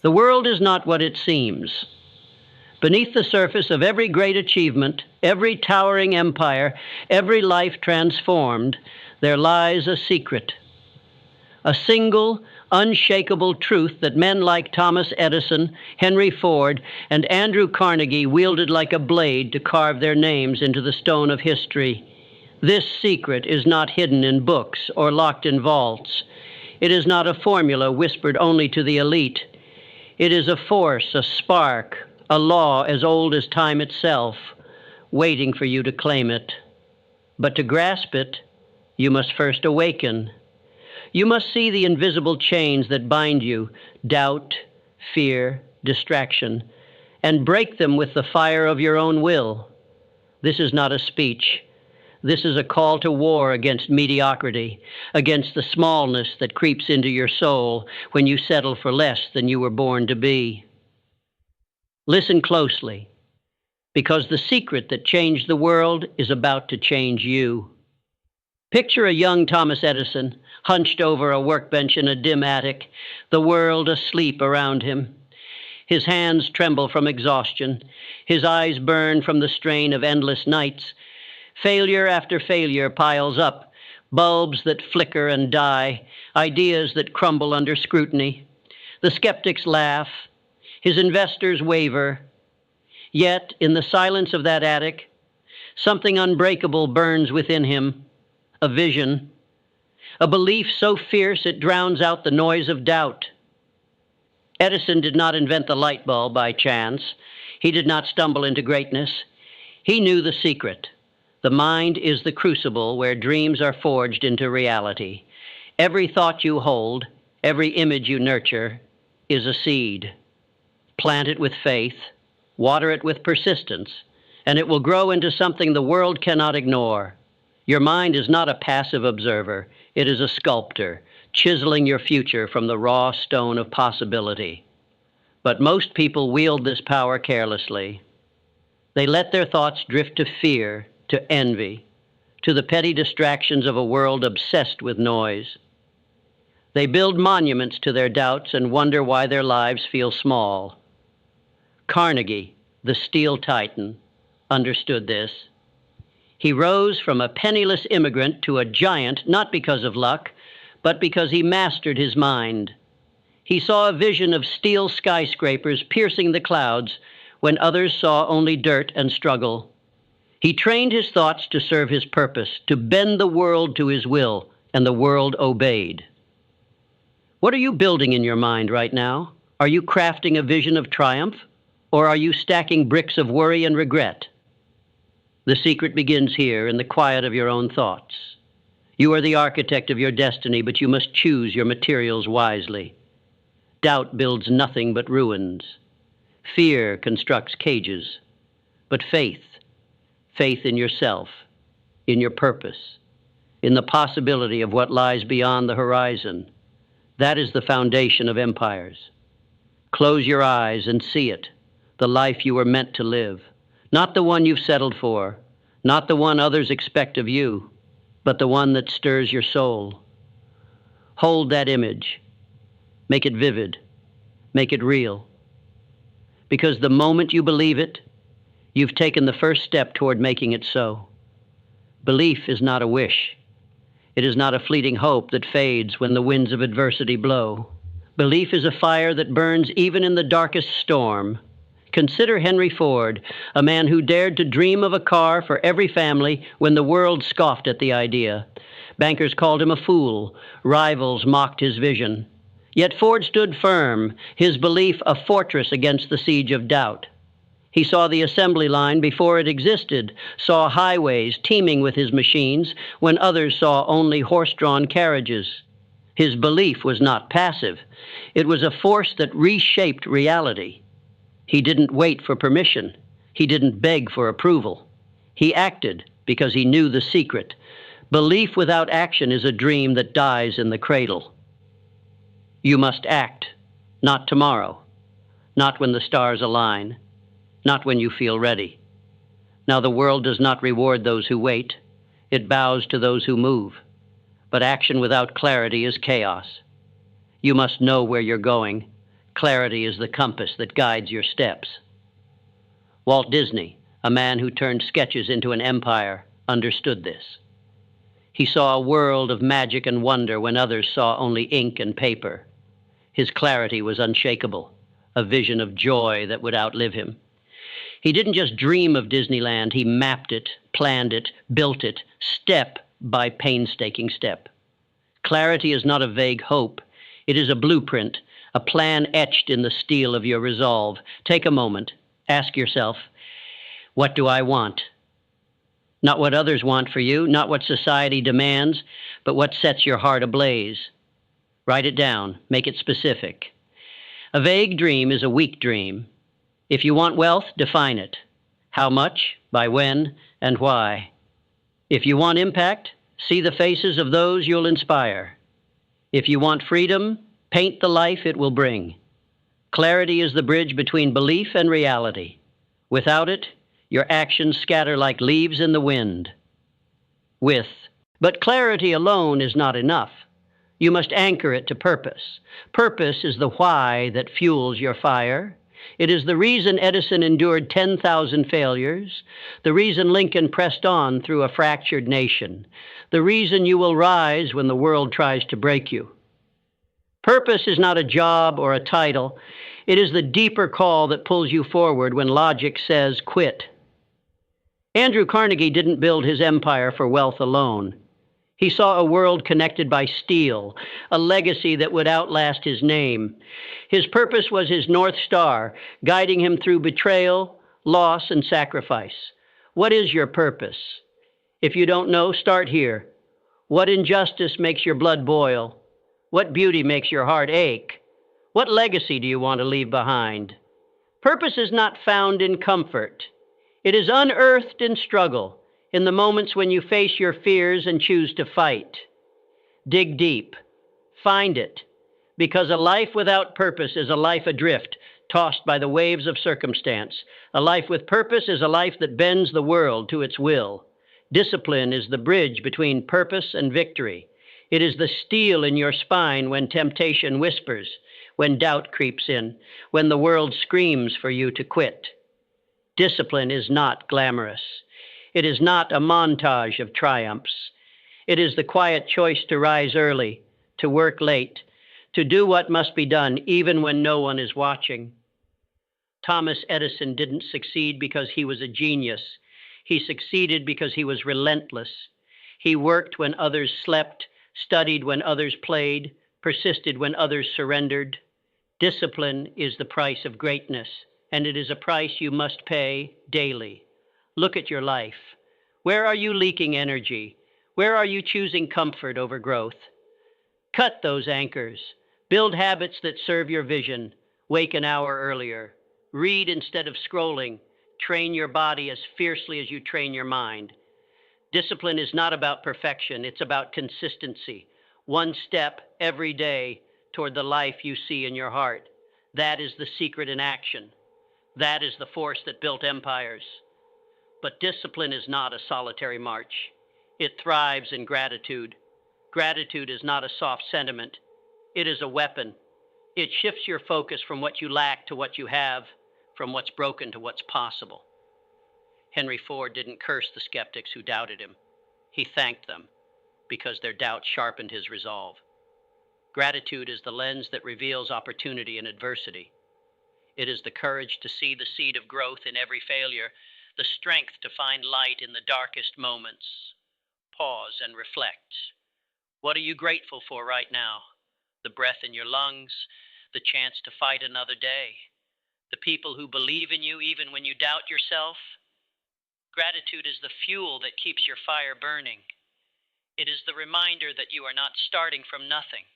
The world is not what it seems. Beneath the surface of every great achievement, every towering empire, every life transformed, there lies a secret, a single, unshakable truth that men like Thomas Edison, Henry Ford, and Andrew Carnegie wielded like a blade to carve their names into the stone of history. This secret is not hidden in books or locked in vaults. It is not a formula whispered only to the elite. It is a force, a spark, a law as old as time itself, waiting for you to claim it. But to grasp it, you must first awaken. You must see the invisible chains that bind you, doubt, fear, distraction, and break them with the fire of your own will. This is not a speech. This is a call to war against mediocrity, against the smallness that creeps into your soul when you settle for less than you were born to be. Listen closely, because the secret that changed the world is about to change you. Picture a young Thomas Edison, hunched over a workbench in a dim attic, the world asleep around him. His hands tremble from exhaustion. His eyes burn from the strain of endless nights. Failure after failure piles up, bulbs that flicker and die, ideas that crumble under scrutiny. The skeptics laugh. His investors waver. Yet, in the silence of that attic, something unbreakable burns within him, a vision, a belief so fierce it drowns out the noise of doubt. Edison did not invent the light bulb by chance. He did not stumble into greatness. He knew the secret. The mind is the crucible where dreams are forged into reality. Every thought you hold, every image you nurture, is a seed. Plant it with faith, water it with persistence, and it will grow into something the world cannot ignore. Your mind is not a passive observer. It is a sculptor, chiseling your future from the raw stone of possibility. But most people wield this power carelessly. They let their thoughts drift to fear, to envy, to the petty distractions of a world obsessed with noise. They build monuments to their doubts and wonder why their lives feel small. Carnegie, the steel titan, understood this. He rose from a penniless immigrant to a giant not because of luck, but because he mastered his mind. He saw a vision of steel skyscrapers piercing the clouds when others saw only dirt and struggle. He trained his thoughts to serve his purpose, to bend the world to his will, and the world obeyed. What are you building in your mind right now? Are you crafting a vision of triumph, or are you stacking bricks of worry and regret? The secret begins here in the quiet of your own thoughts. You are the architect of your destiny, but you must choose your materials wisely. Doubt builds nothing but ruins. Fear constructs cages. But faith in yourself, in your purpose, in the possibility of what lies beyond the horizon, that is the foundation of empires. Close your eyes and see it, the life you were meant to live. Not the one you've settled for, not the one others expect of you, but the one that stirs your soul. Hold that image. Make it vivid. Make it real. Because the moment you believe it, you've taken the first step toward making it so. Belief is not a wish. It is not a fleeting hope that fades when the winds of adversity blow. Belief is a fire that burns even in the darkest storm. Consider Henry Ford, a man who dared to dream of a car for every family when the world scoffed at the idea. Bankers called him a fool. Rivals mocked his vision. Yet Ford stood firm, his belief a fortress against the siege of doubt. He saw the assembly line before it existed, saw highways teeming with his machines when others saw only horse-drawn carriages. His belief was not passive. It was a force that reshaped reality. He didn't wait for permission. He didn't beg for approval. He acted because he knew the secret. Belief without action is a dream that dies in the cradle. You must act, not tomorrow, not when the stars align, not when you feel ready. Now, the world does not reward those who wait. It bows to those who move. But action without clarity is chaos. You must know where you're going, Clarity is the compass that guides your steps. Walt Disney, a man who turned sketches into an empire, understood this. He saw a world of magic and wonder when others saw only ink and paper. His clarity was unshakable, a vision of joy that would outlive him. He didn't just dream of Disneyland, he mapped it, planned it, built it, step by painstaking step. Clarity is not a vague hope. It is a blueprint, a plan etched in the steel of your resolve. Take a moment. Ask yourself, what do I want? Not what others want for you, not what society demands, but what sets your heart ablaze. Write it down. Make it specific. A vague dream is a weak dream. If you want wealth, define it. How much, by when, and why. If you want impact, see the faces of those you'll inspire. If you want freedom, paint the life it will bring. Clarity is the bridge between belief and reality. Without it, your actions scatter like leaves in the wind. But clarity alone is not enough. You must anchor it to purpose. Purpose is the why that fuels your fire. It is the reason Edison endured 10,000 failures, the reason Lincoln pressed on through a fractured nation, the reason you will rise when the world tries to break you. Purpose is not a job or a title. It is the deeper call that pulls you forward when logic says quit. Andrew Carnegie didn't build his empire for wealth alone. He saw a world connected by steel, a legacy that would outlast his name. His purpose was his North Star, guiding him through betrayal, loss, and sacrifice. What is your purpose? If you don't know, start here. What injustice makes your blood boil? What beauty makes your heart ache? What legacy do you want to leave behind? Purpose is not found in comfort. It is unearthed in struggle, in the moments when you face your fears and choose to fight. Dig deep. Find it. Because a life without purpose is a life adrift, tossed by the waves of circumstance. A life with purpose is a life that bends the world to its will. Discipline is the bridge between purpose and victory. It is the steel in your spine when temptation whispers, when doubt creeps in, when the world screams for you to quit. Discipline is not glamorous. It is not a montage of triumphs. It is the quiet choice to rise early, to work late, to do what must be done even when no one is watching. Thomas Edison didn't succeed because he was a genius. He succeeded because he was relentless. He worked when others slept, studied when others played, persisted when others surrendered. Discipline is the price of greatness, and it is a price you must pay daily. Look at your life. Where are you leaking energy? Where are you choosing comfort over growth? Cut those anchors. Build habits that serve your vision. Wake an hour earlier. Read instead of scrolling. Train your body as fiercely as you train your mind. Discipline is not about perfection. It's about consistency. One step every day toward the life you see in your heart. That is the secret in action. That is the force that built empires. But discipline is not a solitary march. It thrives in gratitude. Gratitude is not a soft sentiment. It is a weapon. It shifts your focus from what you lack to what you have, from what's broken to what's possible. Henry Ford didn't curse the skeptics who doubted him. He thanked them because their doubt sharpened his resolve. Gratitude is the lens that reveals opportunity in adversity. It is the courage to see the seed of growth in every failure, the strength to find light in the darkest moments. Pause and reflect. What are you grateful for right now? The breath in your lungs, the chance to fight another day, the people who believe in you even when you doubt yourself. Gratitude is the fuel that keeps your fire burning. It is the reminder that you are not starting from nothing.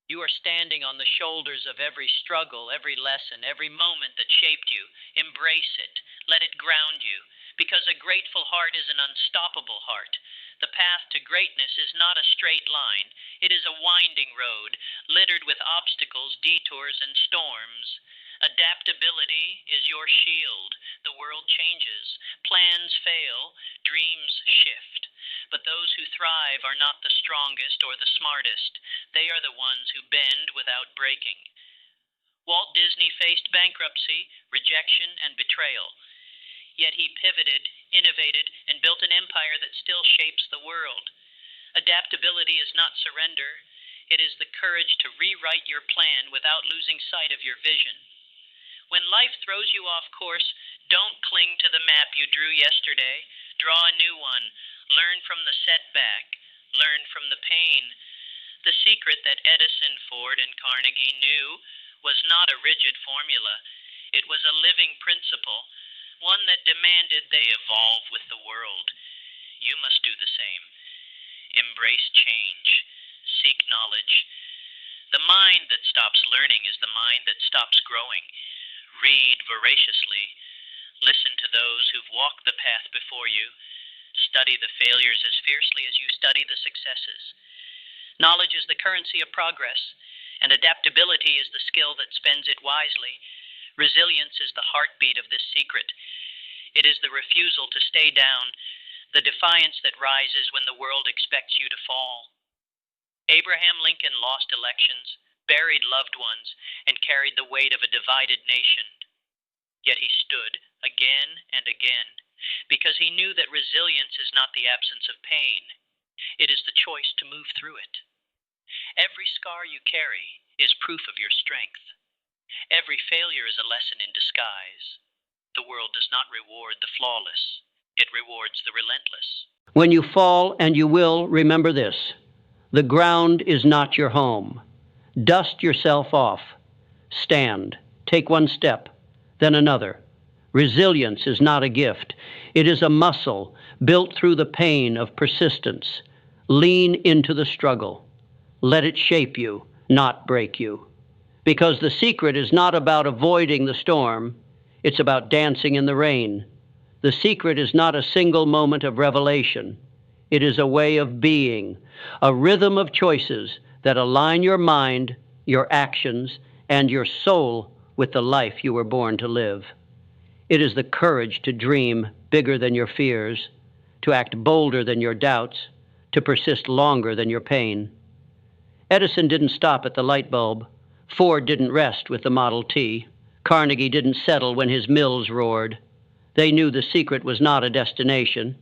You are standing on the shoulders of every struggle, every lesson, every moment that shaped you. Embrace it. Let it ground you. Because a grateful heart is an unstoppable heart. The path to greatness is not a straight line. It is a winding road, littered with obstacles, detours, and storms. Adaptability is your shield. The world changes. Plans fail. Dreams shift. But those who thrive are not the strongest or the smartest. They are the ones who bend without breaking. Walt Disney faced bankruptcy, rejection, and betrayal. Yet he pivoted, innovated, and built an empire that still shapes the world. Adaptability is not surrender. It is the courage to rewrite your plan without losing sight of your vision. When life throws you off course, don't cling to the map you drew yesterday. Draw a new one. Learn from the setback. Learn from the pain. The secret that Edison, Ford, and Carnegie knew was not a rigid formula. It was a living principle, one that demanded they evolve with the world. You must do the same. Embrace change. Seek knowledge. The mind that stops learning is the mind that stops growing. Read voraciously. Listen to those who've walked the path before you. Study the failures as fiercely as you study the successes. Knowledge is the currency of progress, and adaptability is the skill that spends it wisely. Resilience is the heartbeat of this secret. It is the refusal to stay down, the defiance that rises when the world expects you to fall. Abraham Lincoln lost elections, buried loved ones, and carried the weight of a divided nation. Yet he stood again and again, because he knew that resilience is not the absence of pain. It is the choice to move through it. Every scar you carry is proof of your strength. Every failure is a lesson in disguise. The world does not reward the flawless. It rewards the relentless. When you fall, and you will, remember this: the ground is not your home. Dust yourself off. Stand. Take one step, then another. Resilience is not a gift. It is a muscle built through the pain of persistence. Lean into the struggle. Let it shape you, not break you. Because the secret is not about avoiding the storm. It's about dancing in the rain. The secret is not a single moment of revelation. It is a way of being, a rhythm of choices that align your mind, your actions, and your soul with the life you were born to live. It is the courage to dream bigger than your fears, to act bolder than your doubts, to persist longer than your pain. Edison didn't stop at the light bulb. Ford didn't rest with the Model T. Carnegie didn't settle when his mills roared. They knew the secret was not a destination.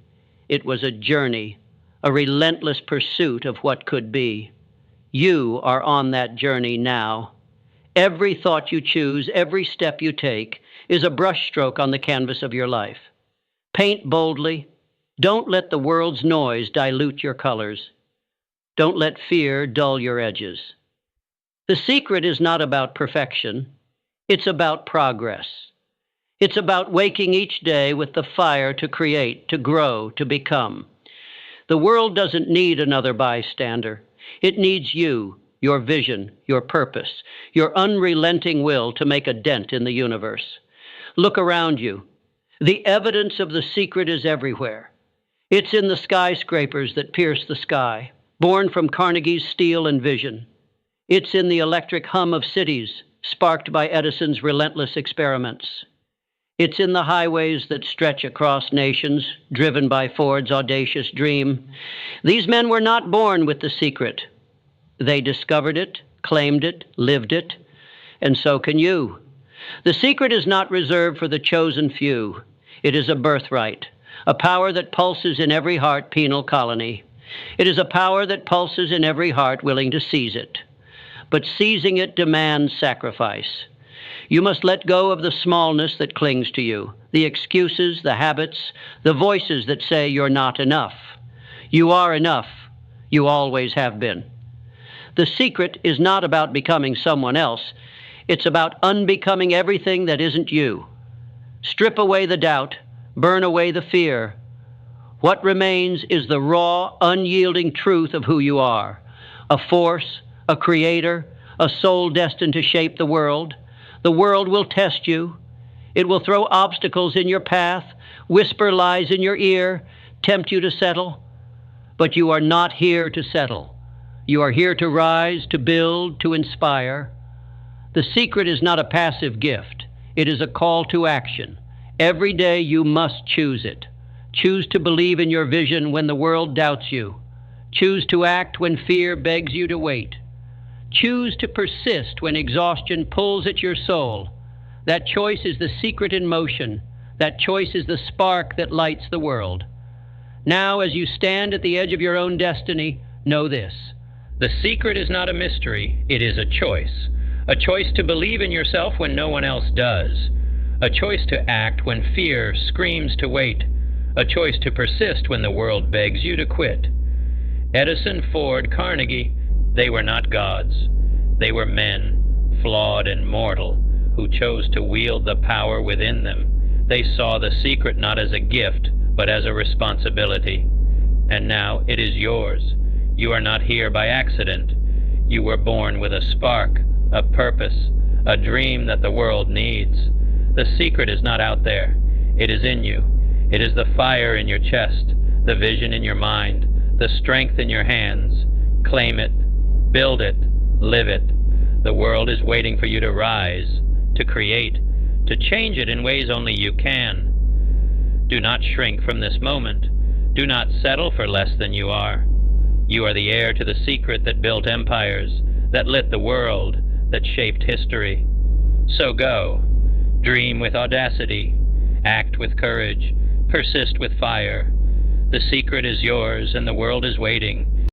It was a journey, a relentless pursuit of what could be. You are on that journey now. Every thought you choose, every step you take, is a brushstroke on the canvas of your life. Paint boldly. Don't let the world's noise dilute your colors. Don't let fear dull your edges. The secret is not about perfection. It's about progress. It's about waking each day with the fire to create, to grow, to become. The world doesn't need another bystander. It needs you, your vision, your purpose, your unrelenting will to make a dent in the universe. Look around you. The evidence of the secret is everywhere. It's in the skyscrapers that pierce the sky, born from Carnegie's steel and vision. It's in the electric hum of cities, sparked by Edison's relentless experiments. It's in the highways that stretch across nations, driven by Ford's audacious dream. These men were not born with the secret. They discovered it, claimed it, lived it, and so can you. The secret is not reserved for the chosen few. It is a birthright, a power that pulses in every heart penal colony. It is a power that pulses in every heart willing to seize it. But seizing it demands sacrifice. You must let go of the smallness that clings to you, the excuses, the habits, the voices that say you're not enough. You are enough. You always have been. The secret is not about becoming someone else. It's about unbecoming everything that isn't you. Strip away the doubt. Burn away the fear. What remains is the raw, unyielding truth of who you are. A force, a creator, a soul destined to shape the world. The world will test you. It will throw obstacles in your path, whisper lies in your ear, tempt you to settle. But you are not here to settle. You are here to rise, to build, to inspire. The secret is not a passive gift. It is a call to action. Every day you must choose it. Choose to believe in your vision when the world doubts you. Choose to act when fear begs you to wait. Choose to persist when exhaustion pulls at your soul. That choice is the secret in motion. That choice is the spark that lights the world. Now, as you stand at the edge of your own destiny, know this. The secret is not a mystery, it is a choice. A choice to believe in yourself when no one else does. A choice to act when fear screams to wait. A choice to persist when the world begs you to quit. Edison, Ford, Carnegie, they were not gods. They were men, flawed and mortal, who chose to wield the power within them. They saw the secret not as a gift, but as a responsibility. And now it is yours. You are not here by accident. You were born with a spark, a purpose, a dream that the world needs. The secret is not out there. It is in you. It is the fire in your chest, the vision in your mind, the strength in your hands. Claim it, build it, live it. The world is waiting for you to rise, to create, to change it in ways only you can. Do not shrink from this moment. Do not settle for less than you are. You are the heir to the secret that built empires, that lit the world, that shaped history. So go. Dream with audacity. Act with courage. Persist with fire. The secret is yours and the world is waiting.